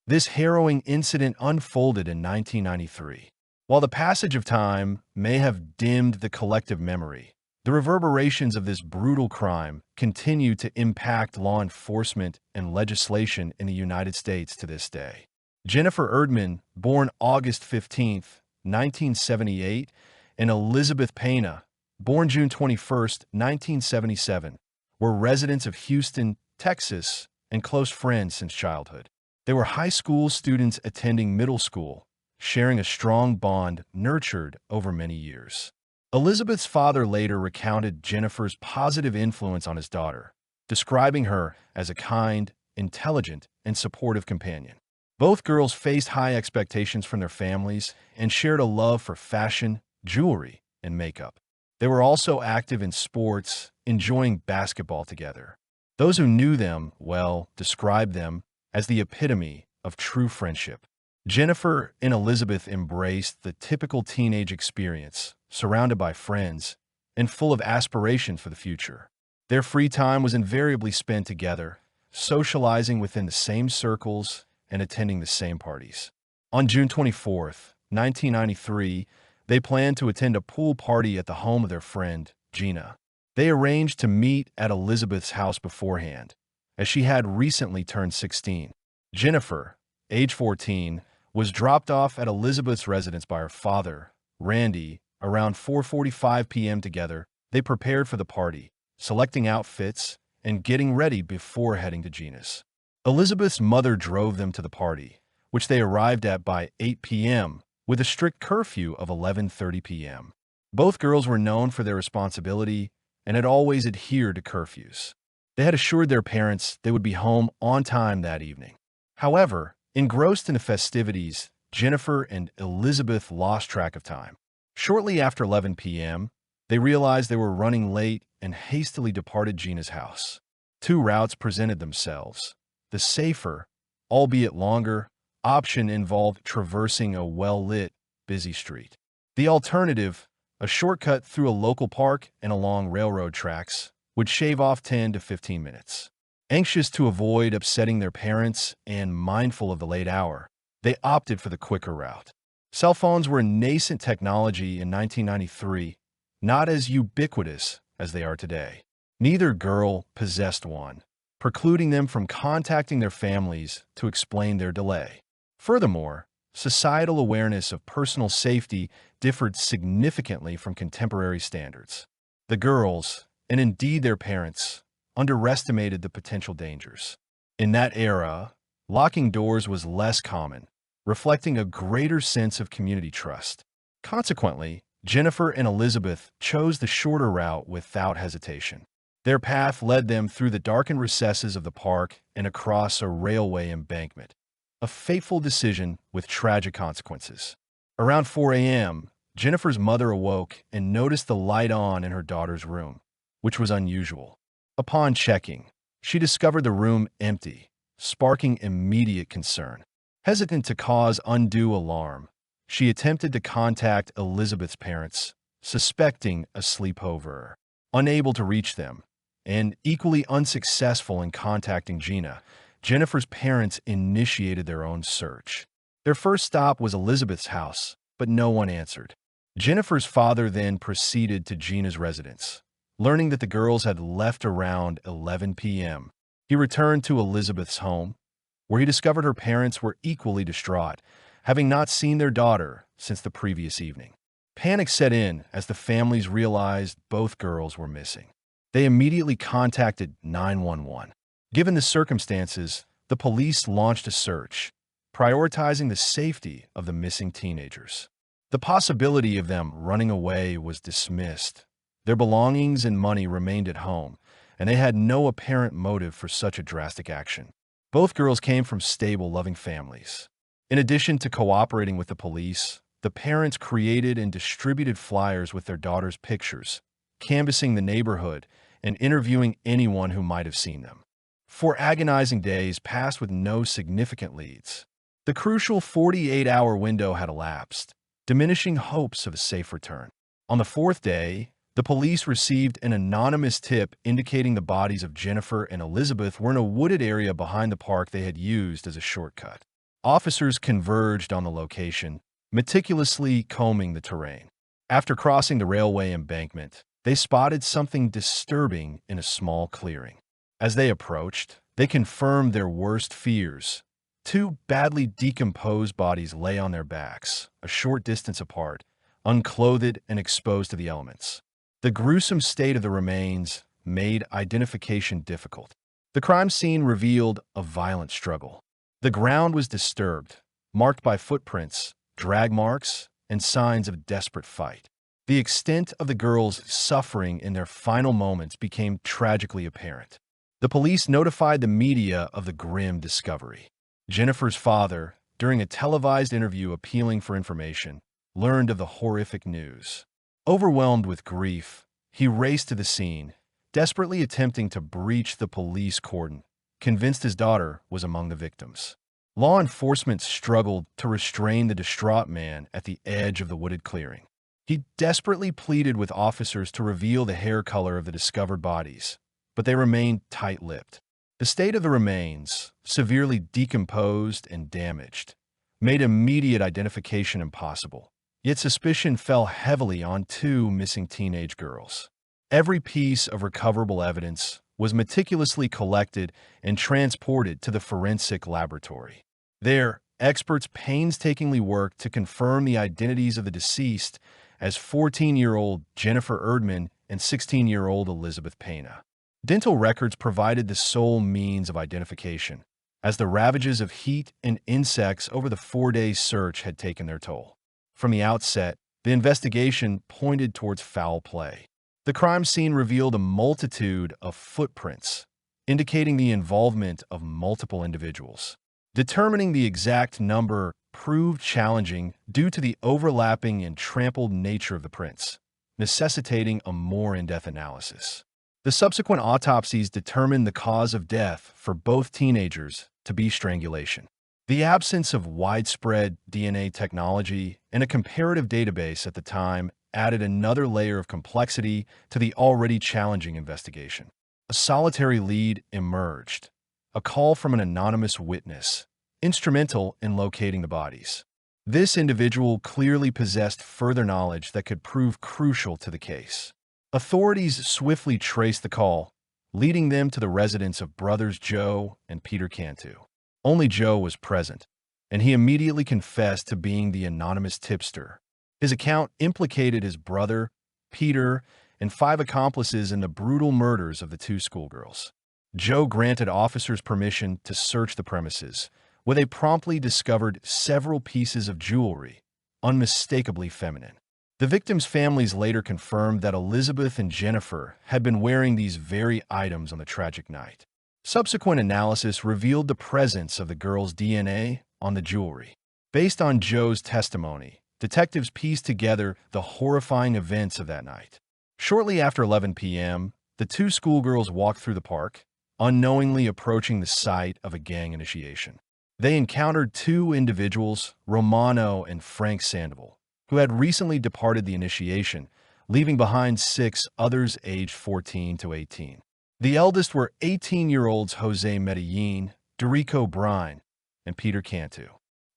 This harrowing incident unfolded in 1993. While the passage of time may have dimmed the collective memory, the reverberations of this brutal crime continue to impact law enforcement and legislation in the United States to this day. Jennifer Erdman, born August 15, 1978, and Elizabeth Pena, born June 21, 1977, were residents of Houston, Texas, and close friends since childhood. They were high school students attending middle school, sharing a strong bond nurtured over many years. Elizabeth's father later recounted Jennifer's positive influence on his daughter, describing her as a kind, intelligent, and supportive companion. Both girls faced high expectations from their families and shared a love for fashion, jewelry, and makeup. They were also active in sports, enjoying basketball together. Those who knew them well described them as the epitome of true friendship. Jennifer and Elizabeth embraced the typical teenage experience, surrounded by friends and full of aspirations for the future. Their free time was invariably spent together, socializing within the same circles and attending the same parties. On June 24, 1993, they planned to attend a pool party at the home of their friend, Gina. They arranged to meet at Elizabeth's house beforehand, as she had recently turned 16. Jennifer, age 14, was dropped off at Elizabeth's residence by her father, Randy. Around 4:45 p.m. together, they prepared for the party, selecting outfits and getting ready before heading to Gina's. Elizabeth's mother drove them to the party, which they arrived at by 8 p.m., with a strict curfew of 11:30 p.m. Both girls were known for their responsibility and had always adhered to curfews. They had assured their parents they would be home on time that evening. However, engrossed in the festivities, Jennifer and Elizabeth lost track of time. Shortly after 11 p.m., they realized they were running late and hastily departed Gina's house. Two routes presented themselves. The safer, albeit longer, option involved traversing a well-lit, busy street. The alternative, a shortcut through a local park and along railroad tracks, would shave off 10 to 15 minutes. Anxious to avoid upsetting their parents and mindful of the late hour, they opted for the quicker route. Cell phones were a nascent technology in 1993, not as ubiquitous as they are today. Neither girl possessed one, precluding them from contacting their families to explain their delay. Furthermore, societal awareness of personal safety differed significantly from contemporary standards. The girls, and indeed their parents, underestimated the potential dangers. In that era, locking doors was less common, reflecting a greater sense of community trust. Consequently, Jennifer and Elizabeth chose the shorter route without hesitation. Their path led them through the darkened recesses of the park and across a railway embankment, a fateful decision with tragic consequences. Around 4 a.m., Jennifer's mother awoke and noticed the light on in her daughter's room, which was unusual. Upon checking, she discovered the room empty, sparking immediate concern. Hesitant to cause undue alarm, she attempted to contact Elizabeth's parents, suspecting a sleepover. Unable to reach them, and equally unsuccessful in contacting Gina, Jennifer's parents initiated their own search. Their first stop was Elizabeth's house, but no one answered. Jennifer's father then proceeded to Gina's residence. Learning that the girls had left around 11 p.m., he returned to Elizabeth's home, where he discovered her parents were equally distraught, having not seen their daughter since the previous evening. Panic set in as the families realized both girls were missing. They immediately contacted 911. Given the circumstances, the police launched a search, prioritizing the safety of the missing teenagers. The possibility of them running away was dismissed. Their belongings and money remained at home, and they had no apparent motive for such a drastic action. Both girls came from stable, loving families. In addition to cooperating with the police, the parents created and distributed flyers with their daughters' pictures, canvassing the neighborhood and interviewing anyone who might have seen them. 4 agonizing days passed with no significant leads. The crucial 48-hour window had elapsed, diminishing hopes of a safe return. On the 4th day, the police received an anonymous tip indicating the bodies of Jennifer and Elizabeth were in a wooded area behind the park they had used as a shortcut. Officers converged on the location, meticulously combing the terrain. After crossing the railway embankment, they spotted something disturbing in a small clearing. As they approached, they confirmed their worst fears. Two badly decomposed bodies lay on their backs, a short distance apart, unclothed and exposed to the elements. The gruesome state of the remains made identification difficult. The crime scene revealed a violent struggle. The ground was disturbed, marked by footprints, drag marks, and signs of a desperate fight. The extent of the girls' suffering in their final moments became tragically apparent. The police notified the media of the grim discovery. Jennifer's father, during a televised interview appealing for information, learned of the horrific news. Overwhelmed with grief, he raced to the scene, desperately attempting to breach the police cordon, convinced his daughter was among the victims. Law enforcement struggled to restrain the distraught man at the edge of the wooded clearing. He desperately pleaded with officers to reveal the hair color of the discovered bodies, but they remained tight-lipped. The state of the remains, severely decomposed and damaged, made immediate identification impossible. Yet suspicion fell heavily on two missing teenage girls. Every piece of recoverable evidence was meticulously collected and transported to the forensic laboratory. There, experts painstakingly worked to confirm the identities of the deceased as 14-year-old Jennifer Erdman and 16-year-old Elizabeth Pena. Dental records provided the sole means of identification, as the ravages of heat and insects over the 4-day search had taken their toll. From the outset, the investigation pointed towards foul play. The crime scene revealed a multitude of footprints, indicating the involvement of multiple individuals. Determining the exact number proved challenging due to the overlapping and trampled nature of the prints, necessitating a more in-depth analysis. The subsequent autopsies determined the cause of death for both teenagers to be strangulation. The absence of widespread DNA technology and a comparative database at the time added another layer of complexity to the already challenging investigation. A solitary lead emerged, a call from an anonymous witness, instrumental in locating the bodies. This individual clearly possessed further knowledge that could prove crucial to the case. Authorities swiftly traced the call, leading them to the residence of brothers Joe and Peter Cantu. Only Joe was present, and he immediately confessed to being the anonymous tipster. His account implicated his brother, Peter, and 5 accomplices in the brutal murders of the 2 schoolgirls. Joe granted officers permission to search the premises, where they promptly discovered several pieces of jewelry, unmistakably feminine. The victims' families later confirmed that Elizabeth and Jennifer had been wearing these very items on the tragic night. Subsequent analysis revealed the presence of the girls' DNA on the jewelry. Based on Joe's testimony, detectives pieced together the horrifying events of that night. Shortly after 11 p.m., the 2 schoolgirls walked through the park, unknowingly approaching the site of a gang initiation. They encountered 2 individuals, Romano and Frank Sandoval, who had recently departed the initiation, leaving behind 6 others aged 14 to 18. The eldest were 18-year-olds Jose Medellin, Dorico Brine, and Peter Cantu.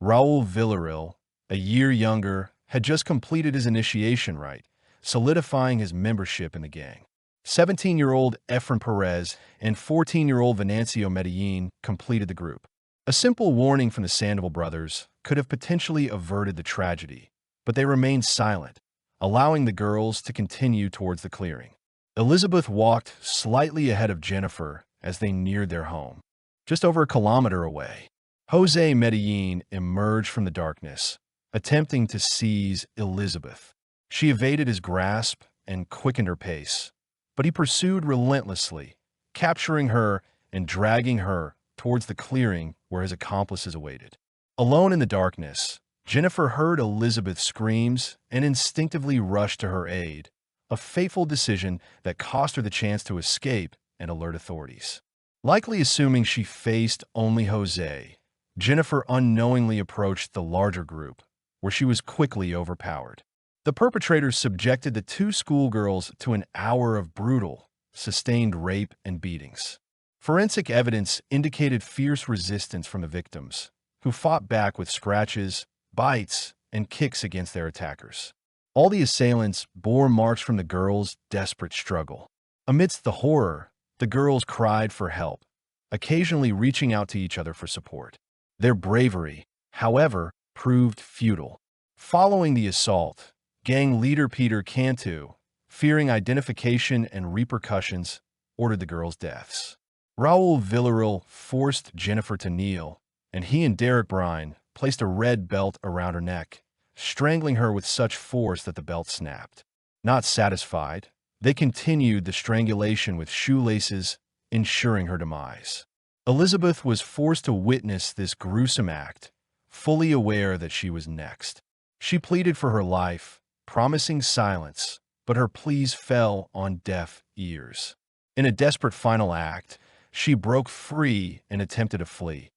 Raul Villarreal, a year younger, had just completed his initiation rite, solidifying his membership in the gang. 17-year-old Efren Perez and 14-year-old Venancio Medellin completed the group. A simple warning from the Sandoval brothers could have potentially averted the tragedy, but they remained silent, allowing the girls to continue towards the clearing. Elizabeth walked slightly ahead of Jennifer as they neared their home, just over a kilometer away. Jose Medellin emerged from the darkness, attempting to seize Elizabeth. She evaded his grasp and quickened her pace, but he pursued relentlessly, capturing her and dragging her towards the clearing where his accomplices awaited. Alone in the darkness, Jennifer heard Elizabeth's screams and instinctively rushed to her aid, a fateful decision that cost her the chance to escape and alert authorities. Likely assuming she faced only Jose, Jennifer unknowingly approached the larger group, where she was quickly overpowered. The perpetrators subjected the 2 schoolgirls to an hour of brutal, sustained rape and beatings. Forensic evidence indicated fierce resistance from the victims, who fought back with scratches, bites, and kicks against their attackers. All the assailants bore marks from the girls' desperate struggle. Amidst the horror, the girls cried for help, occasionally reaching out to each other for support. Their bravery, however, proved futile. Following the assault, gang leader Peter Cantu, fearing identification and repercussions, ordered the girls' deaths. Raul Villarreal forced Jennifer to kneel, and he and Derek Bryan placed a red belt around her neck, strangling her with such force that the belt snapped. Not satisfied, they continued the strangulation with shoelaces, ensuring her demise. Elizabeth was forced to witness this gruesome act, fully aware that she was next. She pleaded for her life, promising silence, but her pleas fell on deaf ears. In a desperate final act, she broke free and attempted to flee,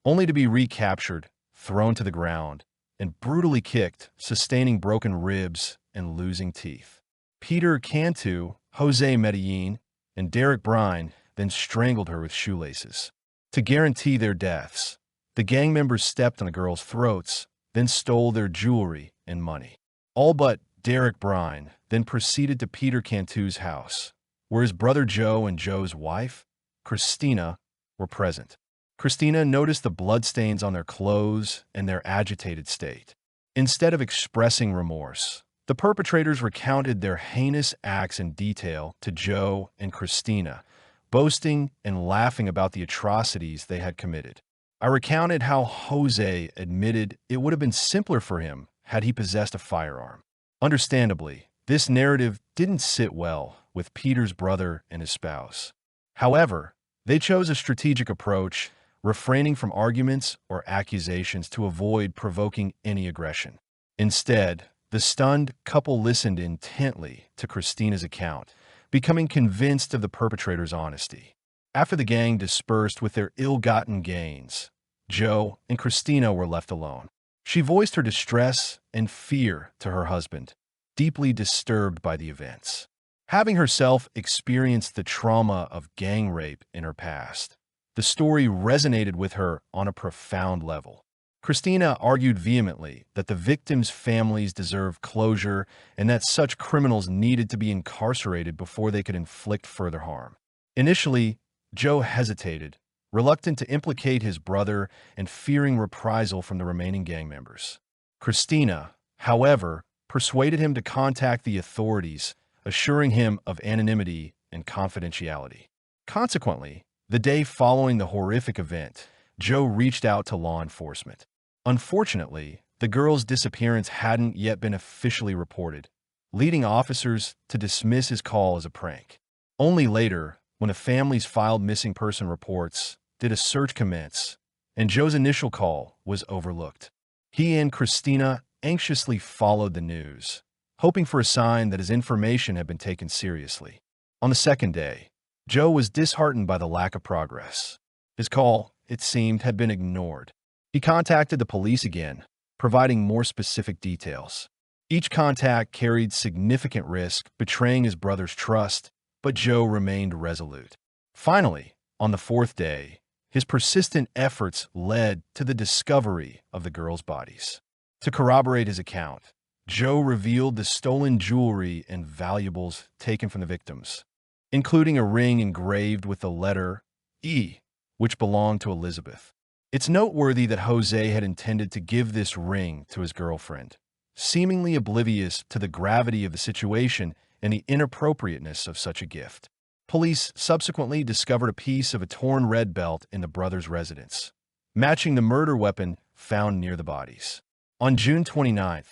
only to be recaptured, thrown to the ground, and brutally kicked, sustaining broken ribs and losing teeth. Peter Cantu, Jose Medellin, and Derek Bryan then strangled her with shoelaces. To guarantee their deaths, the gang members stepped on the girls' throats, then stole their jewelry and money. All but Derek Bryan then proceeded to Peter Cantu's house, where his brother Joe and Joe's wife, Christina, were present. Christina noticed the bloodstains on their clothes and their agitated state. Instead of expressing remorse, the perpetrators recounted their heinous acts in detail to Joe and Christina, boasting and laughing about the atrocities they had committed. I recounted how Jose admitted it would have been simpler for him had he possessed a firearm. Understandably, this narrative didn't sit well with Peter's brother and his spouse. However, they chose a strategic approach, refraining from arguments or accusations to avoid provoking any aggression. Instead, the stunned couple listened intently to Christina's account, becoming convinced of the perpetrator's honesty. After the gang dispersed with their ill-gotten gains, Joe and Christina were left alone. She voiced her distress and fear to her husband, deeply disturbed by the events. Having herself experienced the trauma of gang rape in her past, the story resonated with her on a profound level. Christina argued vehemently that the victims' families deserved closure and that such criminals needed to be incarcerated before they could inflict further harm. Initially, Joe hesitated, reluctant to implicate his brother and fearing reprisal from the remaining gang members. Christina, however, persuaded him to contact the authorities, assuring him of anonymity and confidentiality. Consequently, the day following the horrific event, Joe reached out to law enforcement. Unfortunately, the girl's disappearance hadn't yet been officially reported, leading officers to dismiss his call as a prank. Only later, when the families filed missing person reports, did a search commence, and Joe's initial call was overlooked. He and Christina anxiously followed the news, hoping for a sign that his information had been taken seriously. On the second day, Joe was disheartened by the lack of progress. His call, it seemed, had been ignored. He contacted the police again, providing more specific details. Each contact carried significant risk, betraying his brother's trust, but Joe remained resolute. Finally, on the fourth day, his persistent efforts led to the discovery of the girls' bodies. To corroborate his account, Joe revealed the stolen jewelry and valuables taken from the victims, including a ring engraved with the letter E, which belonged to Elizabeth. It's noteworthy that Jose had intended to give this ring to his girlfriend, seemingly oblivious to the gravity of the situation and the inappropriateness of such a gift. Police subsequently discovered a piece of a torn red belt in the brothers' residence, matching the murder weapon found near the bodies. On June 29,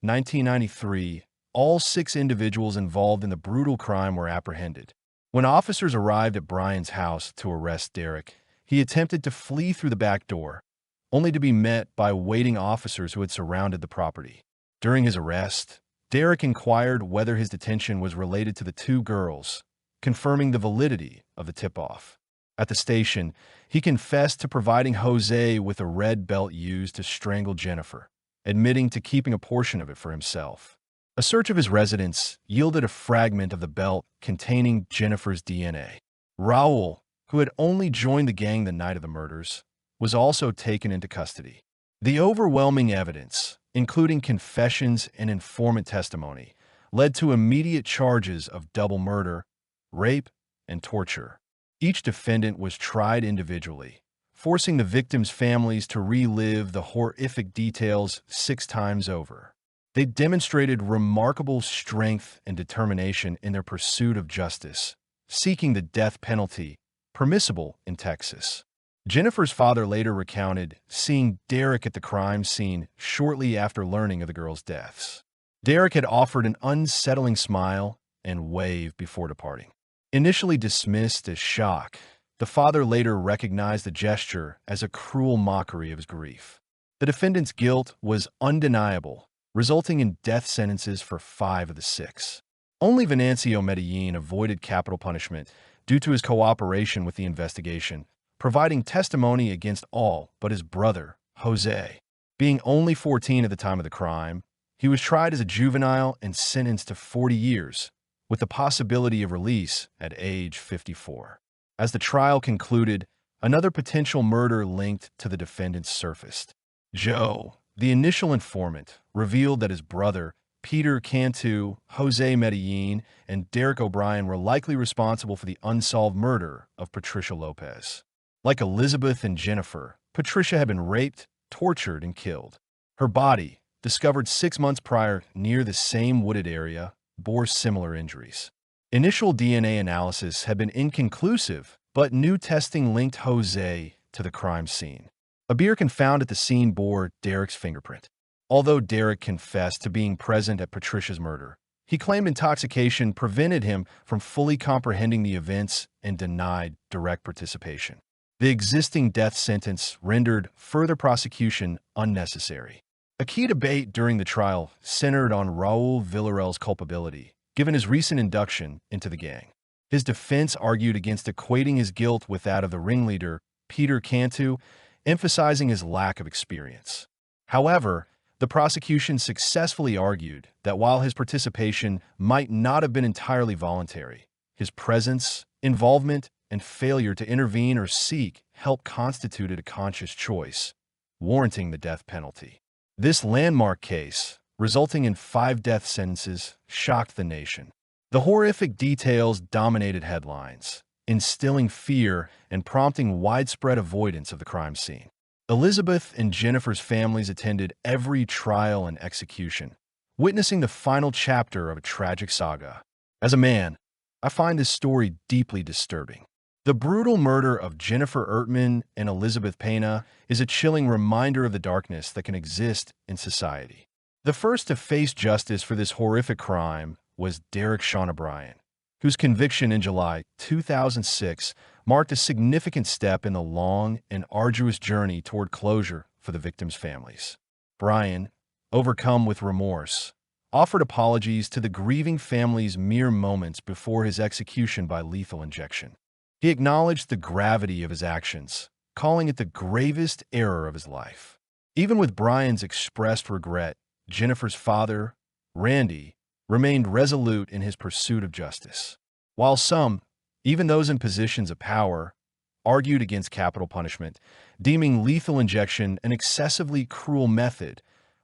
1993, all 6 individuals involved in the brutal crime were apprehended. When officers arrived at Bryan's house to arrest Derek, he attempted to flee through the back door, only to be met by waiting officers who had surrounded the property. During his arrest, Derek inquired whether his detention was related to the 2 girls, confirming the validity of the tip-off. At the station, he confessed to providing Jose with a red belt used to strangle Jennifer, admitting to keeping a portion of it for himself. A search of his residence yielded a fragment of the belt containing Jennifer's DNA. Raul, who had only joined the gang the night of the murders, was also taken into custody. The overwhelming evidence, including confessions and informant testimony, led to immediate charges of double murder, rape, and torture. Each defendant was tried individually, forcing the victims' families to relive the horrific details 6 times over. They demonstrated remarkable strength and determination in their pursuit of justice, seeking the death penalty permissible in Texas. Jennifer's father later recounted seeing Derek at the crime scene shortly after learning of the girls' deaths. Derek had offered an unsettling smile and wave before departing. Initially dismissed as shock, the father later recognized the gesture as a cruel mockery of his grief. The defendant's guilt was undeniable, resulting in death sentences for 5 of the 6. Only Venancio Medellin avoided capital punishment due to his cooperation with the investigation, providing testimony against all but his brother, Jose. Being only 14 at the time of the crime, he was tried as a juvenile and sentenced to 40 years, with the possibility of release at age 54. As the trial concluded, another potential murder linked to the defendants surfaced. Joe, the initial informant, revealed that his brother, Peter Cantu, Jose Medellin, and Derek O'Brien were likely responsible for the unsolved murder of Patricia Lopez. Like Elizabeth and Jennifer, Patricia had been raped, tortured, and killed. Her body, discovered 6 months prior near the same wooded area, bore similar injuries. Initial DNA analysis had been inconclusive, but new testing linked Jose to the crime scene. A beer can found at the scene bore Derek's fingerprint. Although Derek confessed to being present at Patricia's murder, he claimed intoxication prevented him from fully comprehending the events and denied direct participation. The existing death sentence rendered further prosecution unnecessary. A key debate during the trial centered on Raul Villarreal's culpability, given his recent induction into the gang. His defense argued against equating his guilt with that of the ringleader, Peter Cantu, emphasizing his lack of experience. However, the prosecution successfully argued that while his participation might not have been entirely voluntary, his presence, involvement, and failure to intervene or seek help constituted a conscious choice, warranting the death penalty. This landmark case, resulting in 5 death sentences, shocked the nation. The horrific details dominated headlines, instilling fear and prompting widespread avoidance of the crime scene. Elizabeth and Jennifer's families attended every trial and execution, witnessing the final chapter of a tragic saga. As a man, I find this story deeply disturbing. The brutal murder of Jennifer Ertman and Elizabeth Pena is a chilling reminder of the darkness that can exist in society. The first to face justice for this horrific crime was Derek Sean O'Brien, whose conviction in July 2006 marked a significant step in the long and arduous journey toward closure for the victims' families. Brian, overcome with remorse, offered apologies to the grieving families mere moments before his execution by lethal injection. He acknowledged the gravity of his actions, calling it the gravest error of his life. Even with Brian's expressed regret, Jennifer's father, Randy, remained resolute in his pursuit of justice. While some, even those in positions of power, argued against capital punishment, deeming lethal injection an excessively cruel method,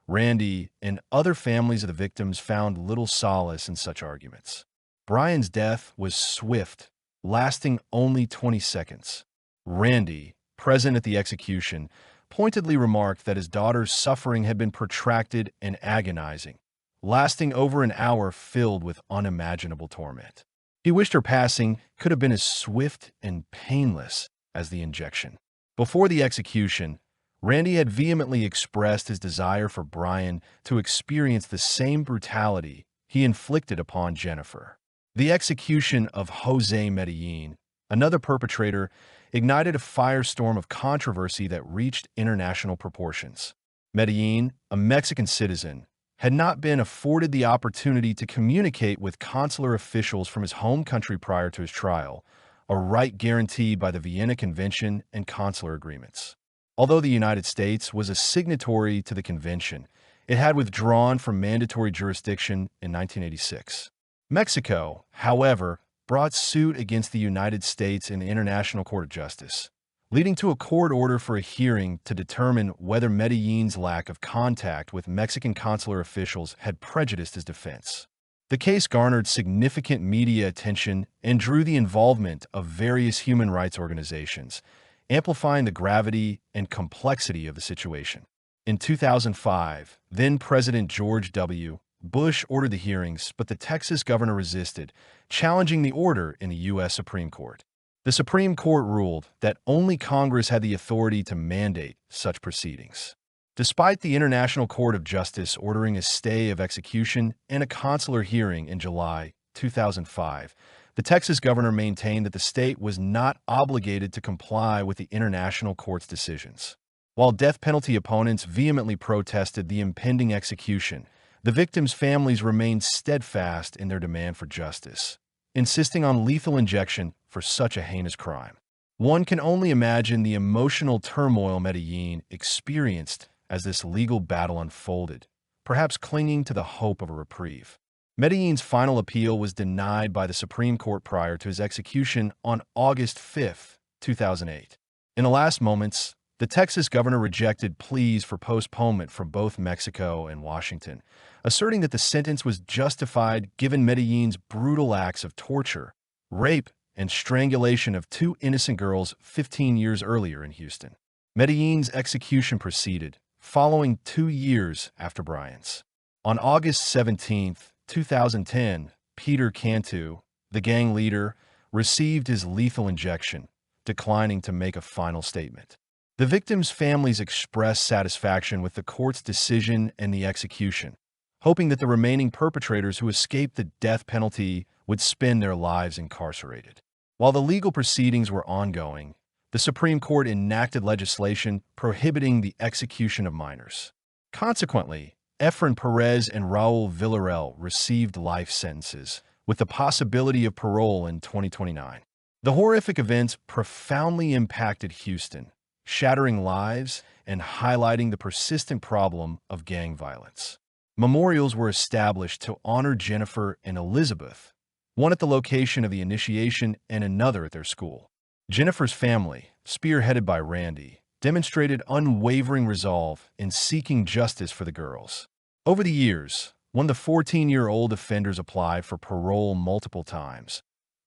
Randy and other families of the victims found little solace in such arguments. Brian's death was swift, lasting only 20 seconds. Randy, present at the execution, pointedly remarked that his daughter's suffering had been protracted and agonizing, lasting over an hour filled with unimaginable torment. He wished her passing could have been as swift and painless as the injection. Before the execution, Randy had vehemently expressed his desire for Brian to experience the same brutality he inflicted upon Jennifer. The execution of Jose Medellin, another perpetrator, ignited a firestorm of controversy that reached international proportions. Medellin, a Mexican citizen, had not been afforded the opportunity to communicate with consular officials from his home country prior to his trial, a right guaranteed by the Vienna Convention and consular agreements. Although the United States was a signatory to the convention, it had withdrawn from mandatory jurisdiction in 1986. Mexico, however, brought suit against the United States in the International Court of Justice, leading to a court order for a hearing to determine whether Medellin's lack of contact with Mexican consular officials had prejudiced his defense. The case garnered significant media attention and drew the involvement of various human rights organizations, amplifying the gravity and complexity of the situation. In 2005, then-President George W. Bush ordered the hearings, but the Texas governor resisted, challenging the order in the U.S. Supreme Court. The Supreme Court ruled that only Congress had the authority to mandate such proceedings. Despite the International Court of Justice ordering a stay of execution and a consular hearing in July 2005, the Texas governor maintained that the state was not obligated to comply with the International Court's decisions. While death penalty opponents vehemently protested the impending execution, the victims' families remained steadfast in their demand for justice, insisting on lethal injection for such a heinous crime. One can only imagine the emotional turmoil Medellin experienced as this legal battle unfolded, perhaps clinging to the hope of a reprieve. Medellin's final appeal was denied by the Supreme Court prior to his execution on August 5, 2008. In the last moments, the Texas governor rejected pleas for postponement from both Mexico and Washington, asserting that the sentence was justified given Medellin's brutal acts of torture, rape, and strangulation of two innocent girls 15 years earlier in Houston. Medellin's execution proceeded, following 2 years after Bryant's. On August 17, 2010, Peter Cantu, the gang leader, received his lethal injection, declining to make a final statement. The victims' families expressed satisfaction with the court's decision and the execution, hoping that the remaining perpetrators who escaped the death penalty would spend their lives incarcerated. While the legal proceedings were ongoing, the Supreme Court enacted legislation prohibiting the execution of minors. Consequently, Efrain Perez and Raul Villarreal received life sentences, with the possibility of parole in 2029. The horrific events profoundly impacted Houston, shattering lives and highlighting the persistent problem of gang violence. Memorials were established to honor Jennifer and Elizabeth, one at the location of the initiation and another at their school. Jennifer's family, spearheaded by Randy, demonstrated unwavering resolve in seeking justice for the girls. Over the years, one of the 14-year-old offenders applied for parole multiple times,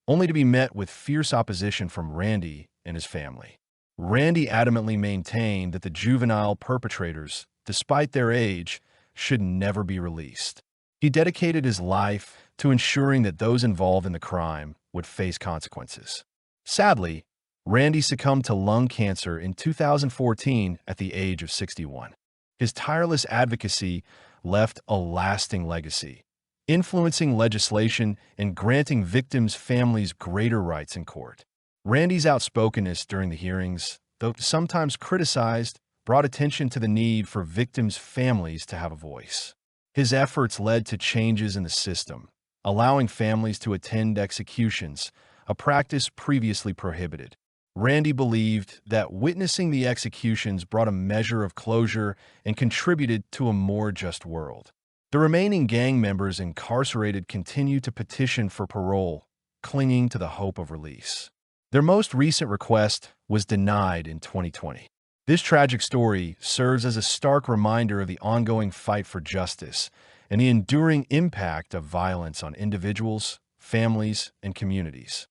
only to be met with fierce opposition from Randy and his family. Randy adamantly maintained that the juvenile perpetrators, despite their age, should never be released. He dedicated his life to ensuring that those involved in the crime would face consequences. Sadly, Randy succumbed to lung cancer in 2014 at the age of 61. His tireless advocacy left a lasting legacy, influencing legislation and granting victims' families greater rights in court. Randy's outspokenness during the hearings, though sometimes criticized, brought attention to the need for victims' families to have a voice. His efforts led to changes in the system, allowing families to attend executions, a practice previously prohibited. Randy believed that witnessing the executions brought a measure of closure and contributed to a more just world. The remaining gang members incarcerated continued to petition for parole, clinging to the hope of release. Their most recent request was denied in 2020. This tragic story serves as a stark reminder of the ongoing fight for justice and the enduring impact of violence on individuals, families, and communities.